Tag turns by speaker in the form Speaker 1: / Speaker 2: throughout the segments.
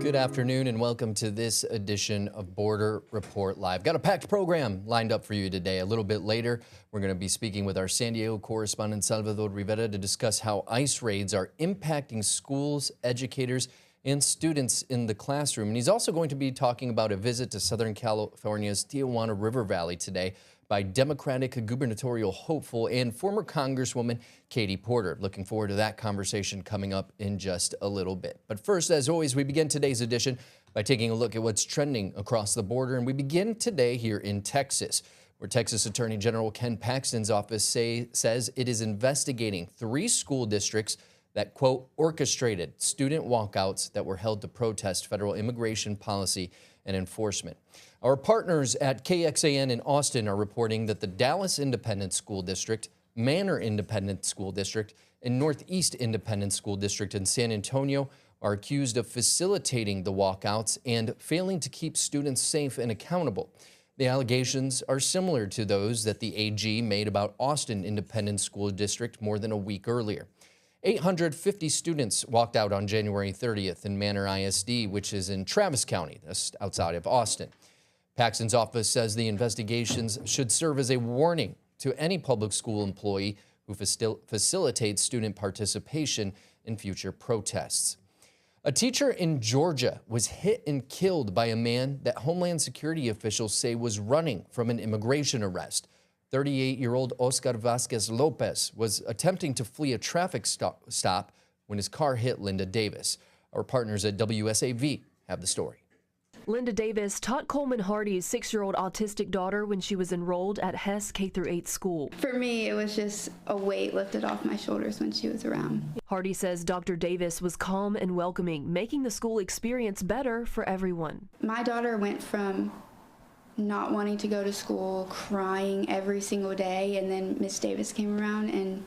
Speaker 1: Good afternoon and welcome to this edition of Border Report Live. Got a packed program lined up for you today. A little bit later, we're going to be speaking with our San Diego correspondent Salvador Rivera to discuss how ICE raids are impacting schools, educators, and students in the classroom. And he's also going to be talking about a visit to Southern California's Tijuana River Valley today by Democratic gubernatorial hopeful and former Congresswoman Katie Porter. Looking forward to that conversation coming up in just a little bit. But first, as always, we begin today's edition by taking a look at what's trending across the border. And we begin today here in Texas, where Texas Attorney General Ken Paxton's office says it is investigating 3 school districts that, quote, orchestrated student walkouts that were held to protest federal immigration policy and enforcement. Our partners at KXAN in Austin are reporting that the Dallas Independent School District, Manor Independent School District, and Northeast Independent School District in San Antonio are accused of facilitating the walkouts and failing to keep students safe and accountable. The allegations are similar to those that the AG made about Austin Independent School District more than a week earlier. 850 students walked out on January 30th in Manor ISD, which is in Travis County, that's outside of Austin. Paxton's office says the investigations should serve as a warning to any public school employee who facilitates student participation in future protests. A teacher in Georgia was hit and killed by a man that Homeland Security officials say was running from an immigration arrest. 38-year-old Oscar Vasquez Lopez was attempting to flee a traffic stop when his car hit Linda Davis. Our partners at WSAV have the story.
Speaker 2: Linda Davis taught Coleman Hardy's 6-year-old autistic daughter when she was enrolled at Hess K-8 school.
Speaker 3: For me, it was just a weight lifted off my shoulders when she was around.
Speaker 2: Hardy says Dr. Davis was calm and welcoming, making the school experience better for everyone.
Speaker 3: My daughter went from not wanting to go to school, crying every single day, and then Miss Davis came around and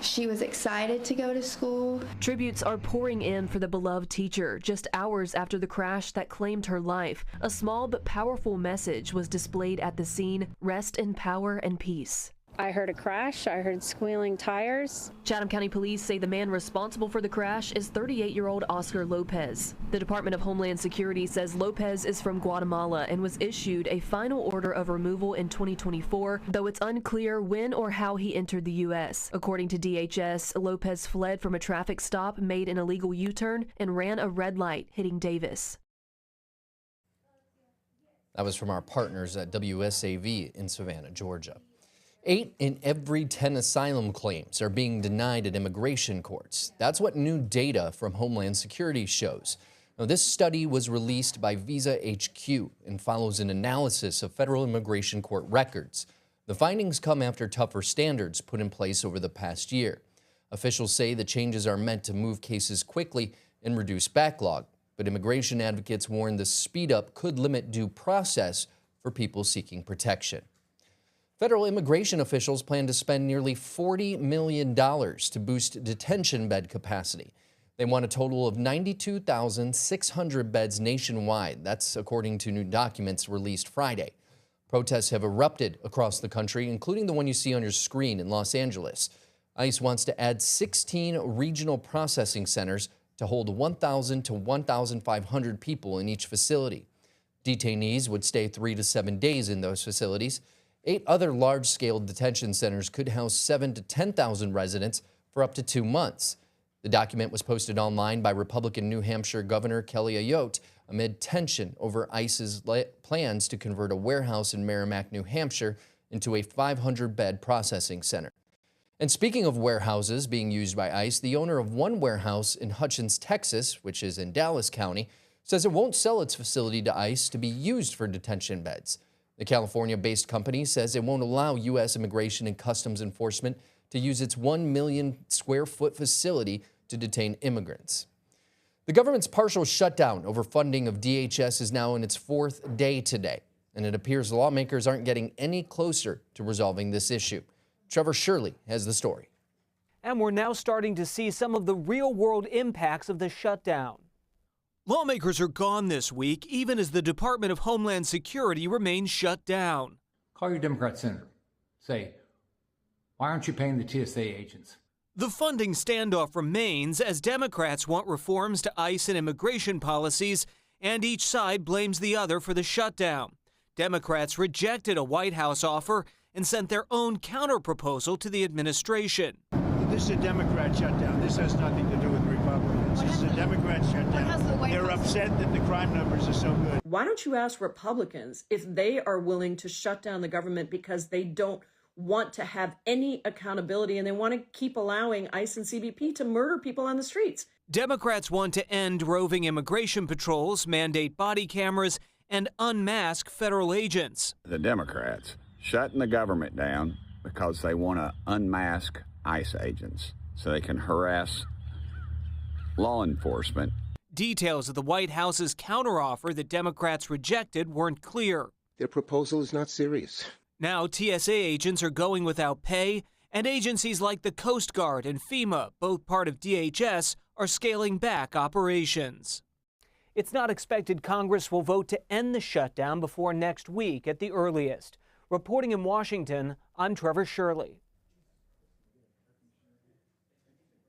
Speaker 3: she was excited to go to school.
Speaker 2: Tributes are pouring in for the beloved teacher just hours after the crash that claimed her life. A small but powerful message was displayed at the scene: rest in power and peace.
Speaker 4: I heard a crash. I heard squealing tires.
Speaker 2: Chatham County Police say the man responsible for the crash is 38-year-old Oscar Lopez. The Department of Homeland Security says Lopez is from Guatemala and was issued a final order of removal in 2024, though it's unclear when or how he entered the U.S. According to DHS, Lopez fled from a traffic stop, made an illegal U-turn, and ran a red light, hitting Davis.
Speaker 1: That was from our partners at WSAV in Savannah, Georgia. 8 in every 10 asylum claims are being denied at immigration courts. That's what new data from Homeland Security shows. Now, this study was released by Visa HQ and follows an analysis of federal immigration court records. The findings come after tougher standards put in place over the past year. Officials say the changes are meant to move cases quickly and reduce backlog, but immigration advocates warn the speed up could limit due process for people seeking protection. Federal immigration officials plan to spend nearly $40 million to boost detention bed capacity. They want a total of 92,600 beds nationwide. That's according to new documents released Friday. Protests have erupted across the country, including the one you see on your screen in Los Angeles. ICE wants to add 16 regional processing centers to hold 1,000 to 1,500 people in each facility. Detainees would stay 3 to 7 days in those facilities. 8 other large-scale detention centers could house 7,000 to 10,000 residents for up to 2 months. The document was posted online by Republican New Hampshire Governor Kelly Ayotte amid tension over ICE's plans to convert a warehouse in Merrimack, New Hampshire, into a 500-bed processing center. And speaking of warehouses being used by ICE, the owner of one warehouse in Hutchins, Texas, which is in Dallas County, says it won't sell its facility to ICE to be used for detention beds. The California-based company says it won't allow U.S. Immigration and Customs Enforcement to use its 1 million square foot facility to detain immigrants. The government's partial shutdown over funding of DHS is now in its 4th day today, and it appears lawmakers aren't getting any closer to resolving this issue. Trevor Shirley has the story.
Speaker 5: And we're now starting to see some of the real-world impacts of the shutdown. Lawmakers are gone this week, even as the Department of Homeland Security remains shut down.
Speaker 6: Call your Democrat senator. Say, why aren't you paying the TSA agents?
Speaker 5: The funding standoff remains as Democrats want reforms to ICE and immigration policies, and each side blames the other for the shutdown. Democrats rejected a White House offer and sent their own counterproposal to the administration.
Speaker 6: This is a Democrat shutdown. This has nothing to do with Republicans. This is a Democrat shutdown. They're upset that the crime numbers are so good.
Speaker 7: Why don't you ask Republicans if they are willing to shut down the government because they don't want to have any accountability and they want to keep allowing ICE and CBP to murder people on the streets?
Speaker 5: Democrats want to end roving immigration patrols, mandate body cameras, and unmask federal agents.
Speaker 8: The Democrats shutting the government down because they want to unmask ICE agents so they can harass law enforcement.
Speaker 5: Details of the White House's counteroffer that Democrats rejected weren't clear.
Speaker 9: Their proposal is not serious.
Speaker 5: Now TSA agents are going without pay, and agencies like the Coast Guard and FEMA, both part of DHS, are scaling back operations. It's not expected Congress will vote to end the shutdown before next week at the earliest. Reporting in Washington, I'm Trevor Shirley.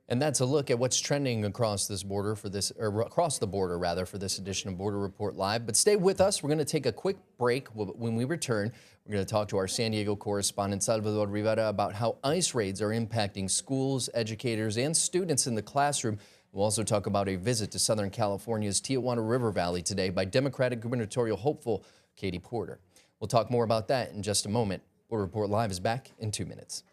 Speaker 1: And that's a look at what's trending across this border for this, or across the border rather, for this edition of Border Report Live. But stay with us. We're going to take a quick break. When we return, we're going to talk to our San Diego correspondent Salvador Rivera about how ICE raids are impacting schools, educators, and students in the classroom. We'll also talk about a visit to Southern California's Tijuana River Valley today by Democratic gubernatorial hopeful Katie Porter. We'll talk more about that in just a moment. Border Report Live is back in 2 minutes.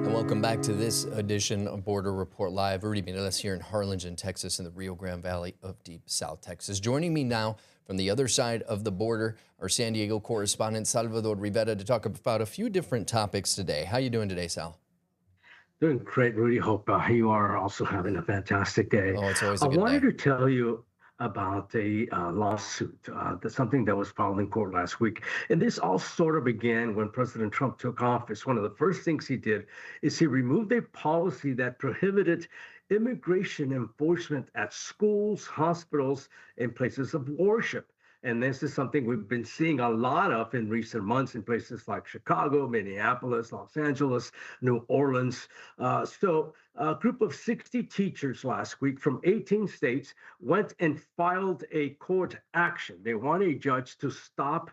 Speaker 1: Welcome back to this edition of Border Report Live. Rudy Mireles here in Harlingen, Texas, in the Rio Grande Valley of Deep South Texas. Joining me now from the other side of the border, our San Diego correspondent Salvador Rivera, to talk about a few different topics today. How are you doing today, Sal?
Speaker 10: Doing great, Rudy. Hope you are also having a fantastic day.
Speaker 1: Oh, it's always a good day.
Speaker 10: I wanted to tell you about a lawsuit, that's something that was filed in court last week. And this all sort of began when President Trump took office. One of the first things he did is he removed a policy that prohibited immigration enforcement at schools, hospitals, and places of worship. And this is something we've been seeing a lot of in recent months in places like Chicago, Minneapolis, Los Angeles, New Orleans. So a group of 60 teachers last week from 18 states went and filed a court action. They want a judge to stop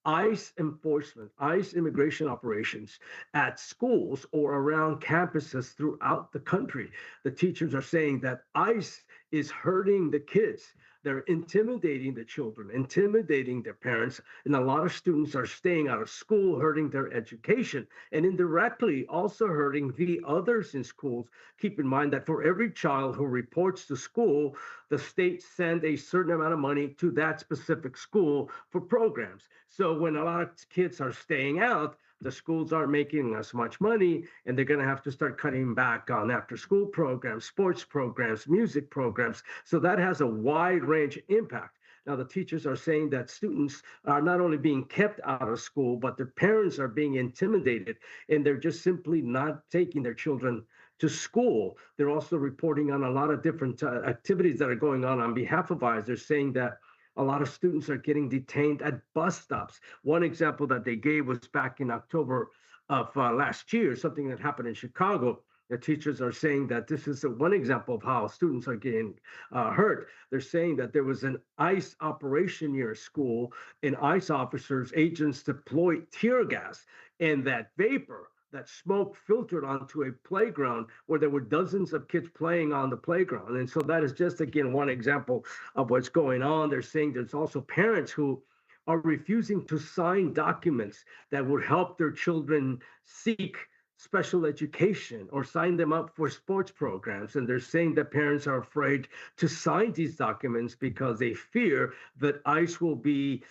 Speaker 10: ICE enforcement, ICE immigration operations at schools or around campuses throughout the country. The teachers are saying that ICE is hurting the kids. They're intimidating the children, intimidating their parents, and a lot of students are staying out of school, hurting their education, and indirectly also hurting the others in schools. Keep in mind that for every child who reports to school, the state sends a certain amount of money to that specific school for programs. So when a lot of kids are staying out, the schools aren't making as much money, and they're going to have to start cutting back on after-school programs, sports programs, music programs. So that has a wide range impact. Now, the teachers are saying that students are not only being kept out of school, but their parents are being intimidated, and they're just simply not taking their children to school. They're also reporting on a lot of different activities that are going on behalf of ICE. They're saying that a lot of students are getting detained at bus stops. One example that they gave was back in October of last year, something that happened in Chicago. The teachers are saying that this is one example of how students are getting hurt. They're saying that there was an ICE operation near a school, and ICE officers, agents deployed tear gas, and that vapor, that smoke filtered onto a playground where there were dozens of kids playing on the playground. And so that is just, again, one example of what's going on. They're saying there's also parents who are refusing to sign documents that would help their children seek special education or sign them up for sports programs. And they're saying that parents are afraid to sign these documents because they fear that ICE will be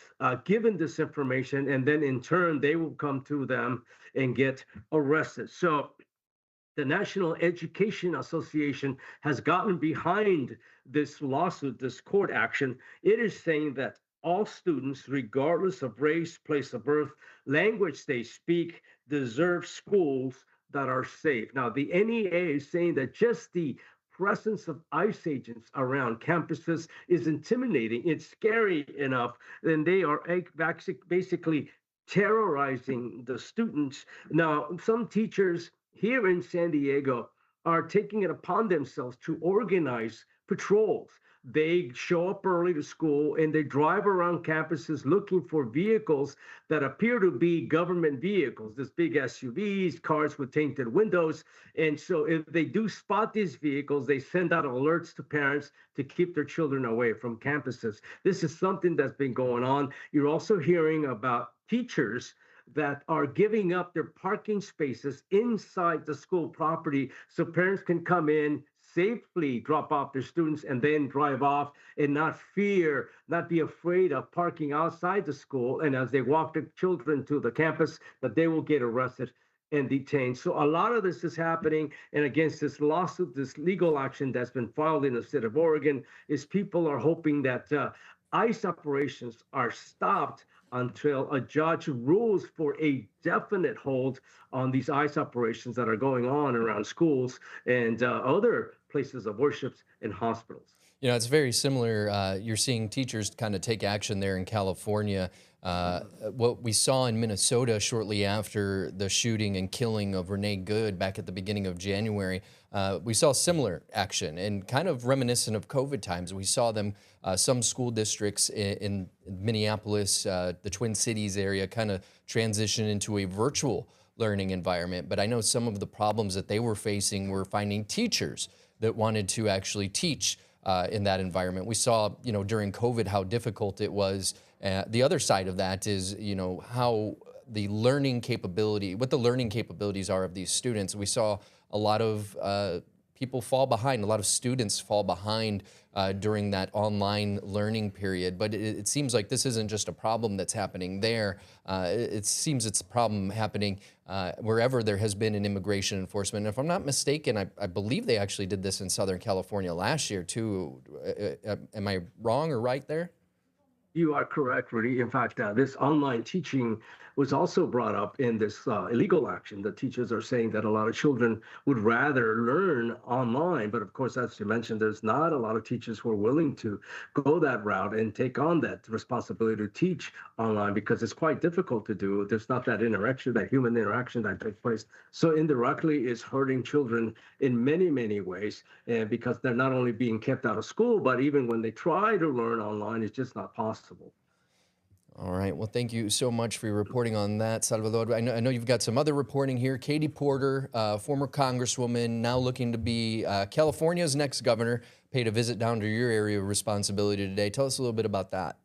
Speaker 10: given this information, and then in turn, they will come to them and get arrested. So the National Education Association has gotten behind this lawsuit, this court action. It is saying that all students, regardless of race, place of birth, language they speak, deserve schools that are safe. Now, the NEA is saying that just the presence of ICE agents around campuses is intimidating. It's scary enough, and they are basically terrorizing the students. Now, some teachers here in San Diego are taking it upon themselves to organize patrols. They show up early to school and they drive around campuses looking for vehicles that appear to be government vehicles, this big SUVs, cars with tinted windows. And so if they do spot these vehicles, they send out alerts to parents to keep their children away from campuses. This is something that's been going on. You're also hearing about teachers that are giving up their parking spaces inside the school property so parents can come in, safely drop off their students, and then drive off and not be afraid of parking outside the school. And as they walk the children to the campus, that they will get arrested and detained. So a lot of this is happening. And against this lawsuit, this legal action that's been filed in the state of Oregon, is people are hoping that ICE operations are stopped until a judge rules for a definite hold on these ICE operations that are going on around schools and other places of worship and hospitals.
Speaker 1: You know, it's very similar. You're seeing teachers kind of take action there in California. What we saw in Minnesota shortly after the shooting and killing of Renee Good back at the beginning of January, we saw similar action and kind of reminiscent of COVID times. We saw them, some school districts in Minneapolis, the Twin Cities area, kind of transition into a virtual learning environment. But I know some of the problems that they were facing were finding teachers that wanted to actually teach in that environment. We saw, you know, during COVID how difficult it was. The other side of that is, you know, how the learning capability, what the learning capabilities are of these students. We saw a lot of people fall behind, a lot of students fall behind during that online learning period. But it seems like this isn't just a problem that's happening there. It seems it's a problem happening wherever there has been an immigration enforcement. And if I'm not mistaken, I believe they actually did this in Southern California last year too. Am I wrong or right there?
Speaker 10: You are correct, Rudy. In fact, this online teaching was also brought up in this illegal action. The teachers are saying that a lot of children would rather learn online. But of course, as you mentioned, there's not a lot of teachers who are willing to go that route and take on that responsibility to teach online because it's quite difficult to do. There's not that interaction, that human interaction that takes place. So indirectly, it's hurting children in many, many ways because they're not only being kept out of school, but even when they try to learn online, it's just not possible.
Speaker 1: All right. Well, thank you so much for your reporting on that, Salvador. I know you've got some other reporting here. Katie Porter, former congresswoman, now looking to be California's next governor, paid a visit down to your area of responsibility today. Tell us a little bit about that.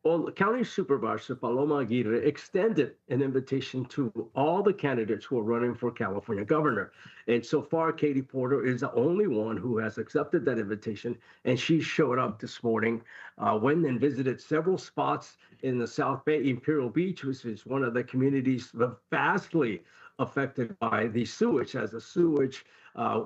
Speaker 10: Well, County Supervisor Paloma Aguirre extended an invitation to all the candidates who are running for California governor. And so far, Katie Porter is the only one who has accepted that invitation. And she showed up this morning, went and visited several spots in the South Bay, Imperial Beach, which is one of the communities vastly affected by the sewage, as the sewage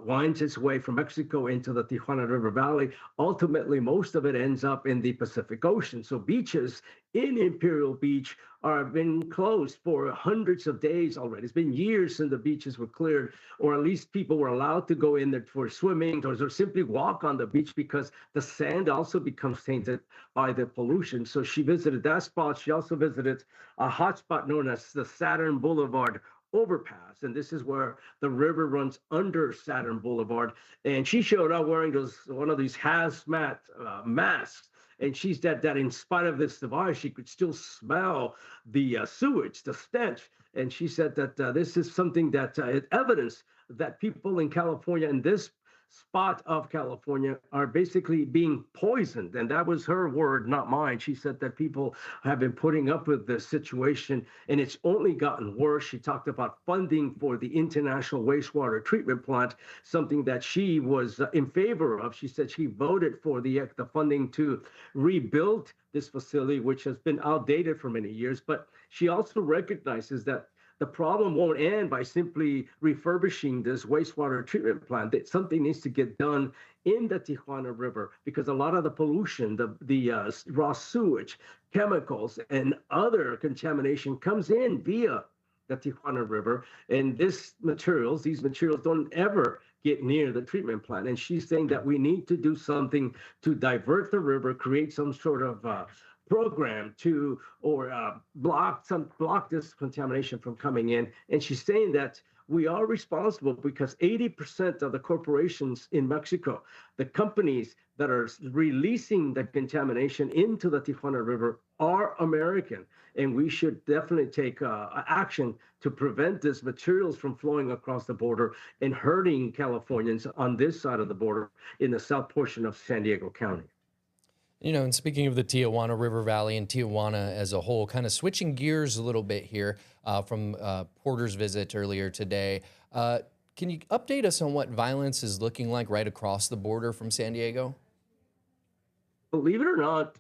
Speaker 10: winds its way from Mexico into the Tijuana River Valley. Ultimately, most of it ends up in the Pacific Ocean. So beaches in Imperial Beach are been closed for hundreds of days already. It's been years since the beaches were cleared, or at least people were allowed to go in there for swimming or simply walk on the beach because the sand also becomes tainted by the pollution. So she visited that spot. She also visited a hot spot known as the Saturn Boulevard overpass, and this is where the river runs under Saturn Boulevard. And she showed up wearing one of these hazmat masks, and she said that in spite of this device, she could still smell the sewage, the stench. And she said that this is something that is evidence that people in California, in this spot of California, are basically being poisoned. And that was her word, not mine. She said that people have been putting up with this situation and it's only gotten worse. She talked about funding for the International Wastewater Treatment Plant, something that she was in favor of. She said she voted for the funding to rebuild this facility, which has been outdated for many years. But she also recognizes that the problem won't end by simply refurbishing this wastewater treatment plant. That something needs to get done in the Tijuana River because a lot of the pollution, the raw sewage, chemicals, and other contamination comes in via the Tijuana River. And these materials don't ever get near the treatment plant. And she's saying that we need to do something to divert the river, create some sort of program to block this contamination from coming in. And she's saying that we are responsible because 80% of the corporations in Mexico, the companies that are releasing the contamination into the Tijuana River, are American. And we should definitely take action to prevent these materials from flowing across the border and hurting Californians on this side of the border in the south portion of San Diego County.
Speaker 1: You know, and speaking of the Tijuana River Valley and Tijuana as a whole, kind of switching gears a little bit here from Porter's visit earlier today, can you update us on what violence is looking like right across the border from San Diego?
Speaker 10: Believe it or not,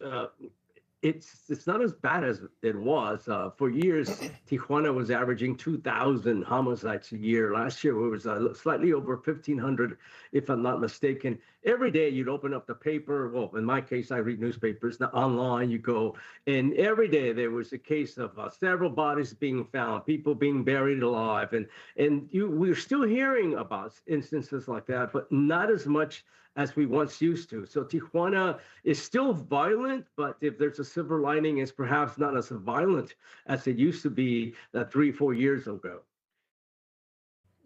Speaker 10: it's not as bad as it was. For years, Tijuana was averaging 2,000 homicides a year. Last year, it was slightly over 1,500, if I'm not mistaken. Every day, you'd open up the paper. Well, in my case, I read newspapers. Now, online, you go, and every day there was a case of several bodies being found, people being buried alive, and we're still hearing about instances like that, but not as much as we once used to. So Tijuana is still violent, but if there's a silver lining, it's perhaps not as violent as it used to be 3-4 years ago.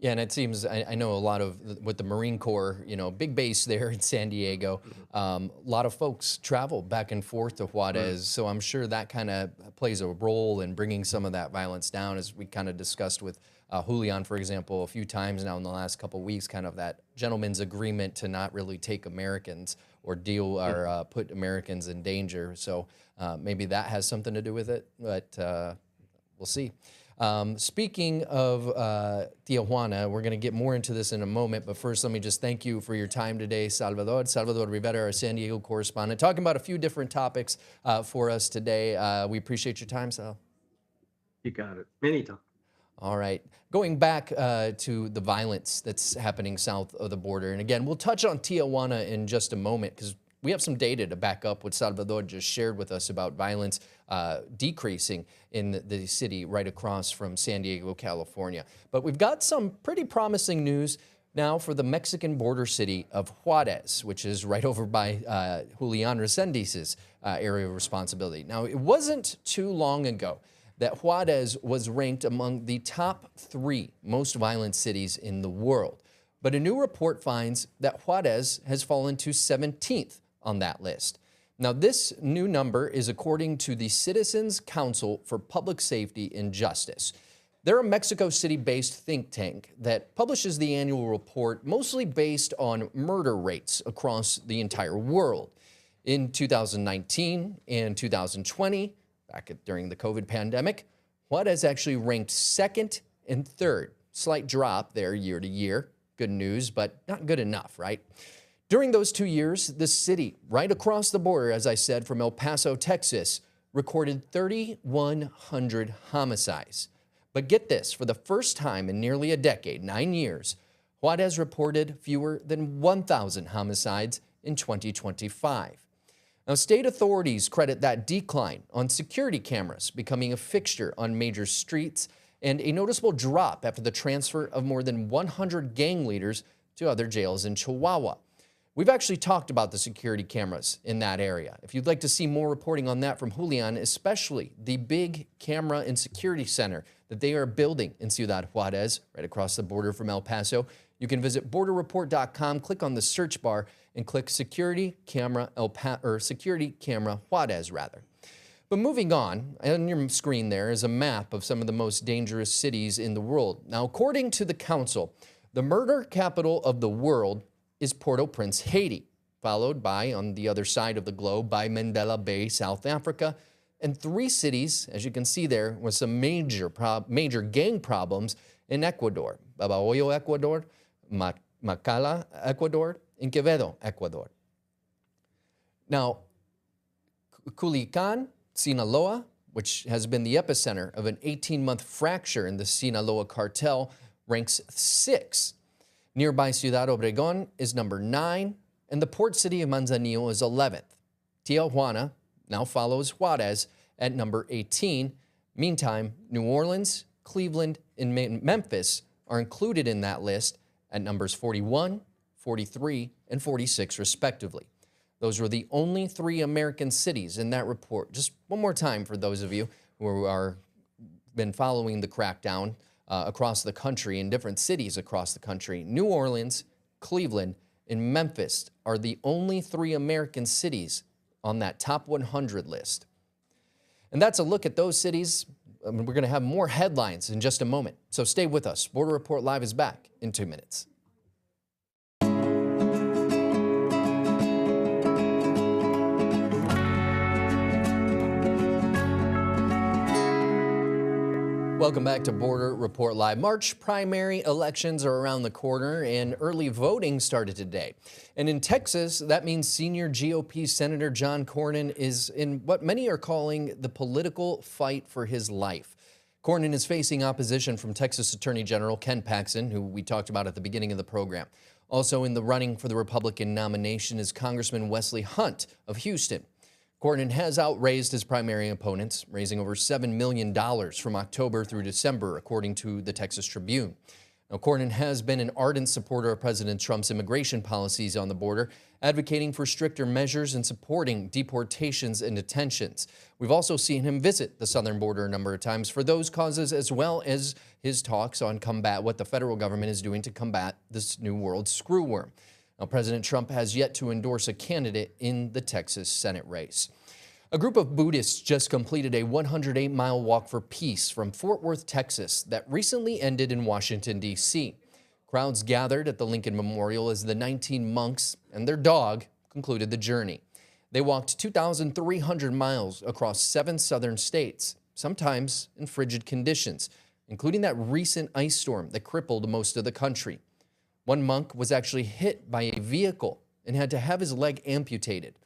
Speaker 1: Yeah, and it seems, I know a lot of, with the Marine Corps, you know, big base there in San Diego, a lot of folks travel back and forth to Juarez, so I'm sure that kind of plays a role in bringing some of that violence down, as we kind of discussed with Julian, for example, a few times now in the last couple of weeks, kind of that gentleman's agreement to not really take Americans or deal or put Americans in danger. So maybe that has something to do with it, but we'll see. Speaking of Tijuana, we're going to get more into this in a moment, but first let me just thank you for your time today, Salvador. Salvador Rivera, our San Diego correspondent, talking about a few different topics for us today. We appreciate your time, Sal.
Speaker 10: You got it. Anytime.
Speaker 1: All right. Going back to the violence that's happening south of the border, and again, we'll touch on Tijuana in just a moment because we have some data to back up what Salvador just shared with us about violence decreasing in the city right across from San Diego, California. But we've got some pretty promising news now for the Mexican border city of Juarez, which is right over by Julian Resendez's area of responsibility. Now, it wasn't too long ago that Juarez was ranked among the top 3 most violent cities in the world. But a new report finds that Juarez has fallen to 17th on that list. Now, this new number is according to the Citizens Council for Public Safety and Justice. They're a Mexico City-based think tank that publishes the annual report mostly based on murder rates across the entire world. In 2019 and 2020, during the COVID pandemic, Juarez actually ranked 2nd and 3rd. Slight drop there year to year. Good news, but not good enough, right? During those 2 years, the city right across the border, as I said, from El Paso, Texas, recorded 3,100 homicides. But get this, for the first time in nearly a decade, 9 years, Juarez reported fewer than 1,000 homicides in 2025. Now, state authorities credit that decline on security cameras becoming a fixture on major streets and a noticeable drop after the transfer of more than 100 gang leaders to other jails in Chihuahua. We've actually talked about the security cameras in that area. If you'd like to see more reporting on that from Julian, especially the big camera and security center that they are building in Ciudad Juarez, right across the border from El Paso, you can visit borderreport.com, click on the search bar, and click Security Camera Juarez, rather. But moving on your screen there is a map of some of the most dangerous cities in the world. Now, according to the council, the murder capital of the world is Port-au-Prince, Haiti, followed by, on the other side of the globe, by Mandela Bay, South Africa, and 3 cities, as you can see there, with some major gang problems in Ecuador: Babahoyo, Ecuador, Macala, Ecuador, and Quevedo, Ecuador. Now, Culiacan, Sinaloa, which has been the epicenter of an 18-month fracture in the Sinaloa cartel, ranks 6. Nearby Ciudad Obregón is number 9, and the port city of Manzanillo is 11th. Tijuana now follows Juarez at number 18. Meantime, New Orleans, Cleveland, and Memphis are included in that list at numbers 41, 43, and 46, respectively. Those were the only 3 American cities in that report. Just one more time for those of you who are been following the crackdown across the country in different cities across the country. New Orleans, Cleveland, and Memphis are the only 3 American cities on that top 100 list. And that's a look at those cities. We're going to have more headlines in just a moment, so stay with us. Border Report Live is back in 2 minutes. Welcome back to Border Report Live. March primary elections are around the corner and early voting started today. And in Texas, that means senior GOP Senator John Cornyn is in what many are calling the political fight for his life. Cornyn is facing opposition from Texas Attorney General Ken Paxton, who we talked about at the beginning of the program. Also in the running for the Republican nomination is Congressman Wesley Hunt of Houston. Cornyn has outraised his primary opponents, raising over $7 million from October through December, according to the Texas Tribune. Now, Cornyn has been an ardent supporter of President Trump's immigration policies on the border, advocating for stricter measures and supporting deportations and detentions. We've also seen him visit the southern border a number of times for those causes, as well as his talks on what the federal government is doing to combat this new world screwworm. Now, President Trump has yet to endorse a candidate in the Texas Senate race. A group of Buddhists just completed a 108-mile walk for peace from Fort Worth, Texas, that recently ended in Washington, D.C. Crowds gathered at the Lincoln Memorial as the 19 monks and their dog concluded the journey. They walked 2,300 miles across 7 southern states, sometimes in frigid conditions, including that recent ice storm that crippled most of the country. One monk was actually hit by a vehicle and had to have his leg amputated.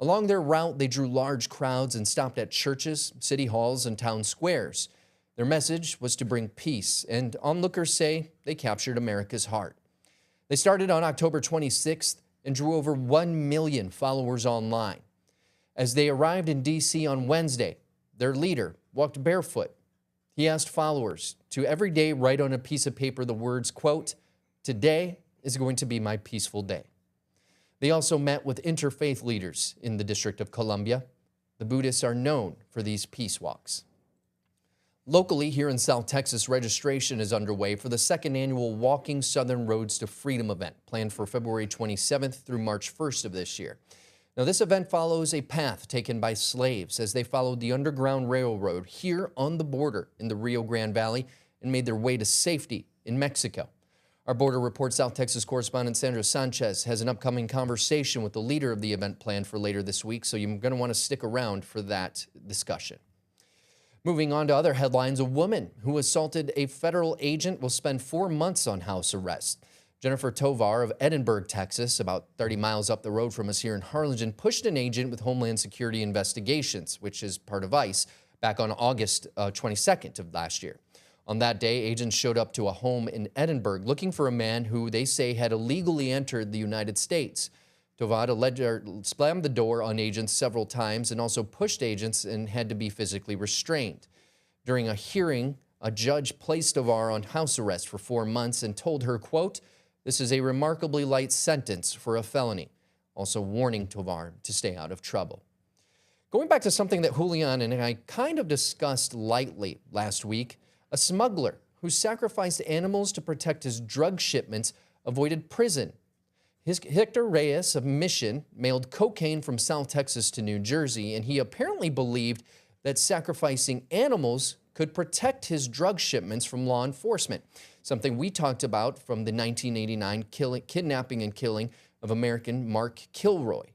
Speaker 1: Along their route, they drew large crowds and stopped at churches, city halls, and town squares. Their message was to bring peace, and onlookers say they captured America's heart. They started on October 26th and drew over 1 million followers online. As they arrived in D.C. on Wednesday, their leader walked barefoot. He asked followers to every day write on a piece of paper the words, quote, "Today is going to be my peaceful day." They also met with interfaith leaders in the District of Columbia. The Buddhists are known for these peace walks. Locally, here in South Texas, registration is underway for the 2nd annual Walking Southern Roads to Freedom event, planned for February 27th through March 1st of this year. Now, this event follows a path taken by slaves as they followed the Underground Railroad here on the border in the Rio Grande Valley and made their way to safety in Mexico. Our Border Report South Texas correspondent Sandra Sanchez has an upcoming conversation with the leader of the event planned for later this week, so you're going to want to stick around for that discussion. Moving on to other headlines, a woman who assaulted a federal agent will spend 4 months on house arrest. Jennifer Tovar of Edinburgh, Texas, about 30 miles up the road from us here in Harlingen, pushed an agent with Homeland Security Investigations, which is part of ICE, back on August 22nd of last year. On that day, agents showed up to a home in Edinburgh looking for a man who they say had illegally entered the United States. Tovar slammed the door on agents several times and also pushed agents and had to be physically restrained. During a hearing, a judge placed Tovar on house arrest for 4 months and told her, quote, "This is a remarkably light sentence for a felony," also warning Tovar to stay out of trouble. Going back to something that Julian and I kind of discussed lightly last week, a smuggler who sacrificed animals to protect his drug shipments avoided prison. Hector Reyes of Mission mailed cocaine from South Texas to New Jersey, and he apparently believed that sacrificing animals could protect his drug shipments from law enforcement, something we talked about from the 1989 kidnapping and killing of American Mark Kilroy.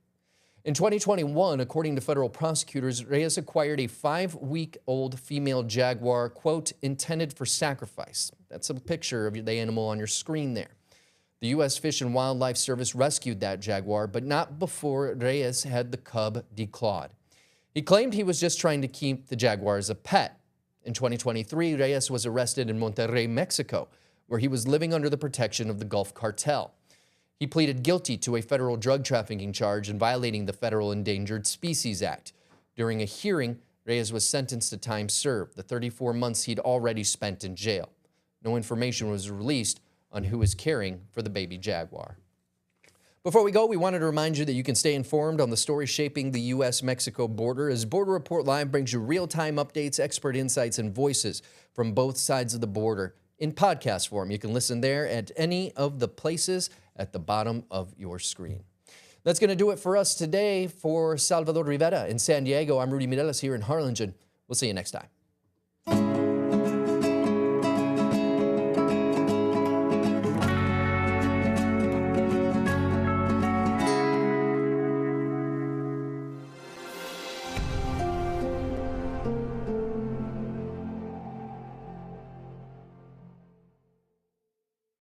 Speaker 1: In 2021, according to federal prosecutors, Reyes acquired a 5-week-old female jaguar, quote, intended for sacrifice. That's a picture of the animal on your screen there. The U.S. Fish and Wildlife Service rescued that jaguar, but not before Reyes had the cub declawed. He claimed he was just trying to keep the jaguar as a pet. In 2023, Reyes was arrested in Monterrey, Mexico, where he was living under the protection of the Gulf Cartel. He pleaded guilty to a federal drug trafficking charge and violating the Federal Endangered Species Act. During a hearing, Reyes was sentenced to time served, the 34 months he'd already spent in jail. No information was released on who is caring for the baby jaguar. Before we go, we wanted to remind you that you can stay informed on the story shaping the U.S.-Mexico border as Border Report Live brings you real-time updates, expert insights, and voices from both sides of the border in podcast form. You can listen there at any of the places at the bottom of your screen. That's going to do it for us today. For Salvador Rivera in San Diego, I'm Rudy Mireles here in Harlingen. We'll see you next time.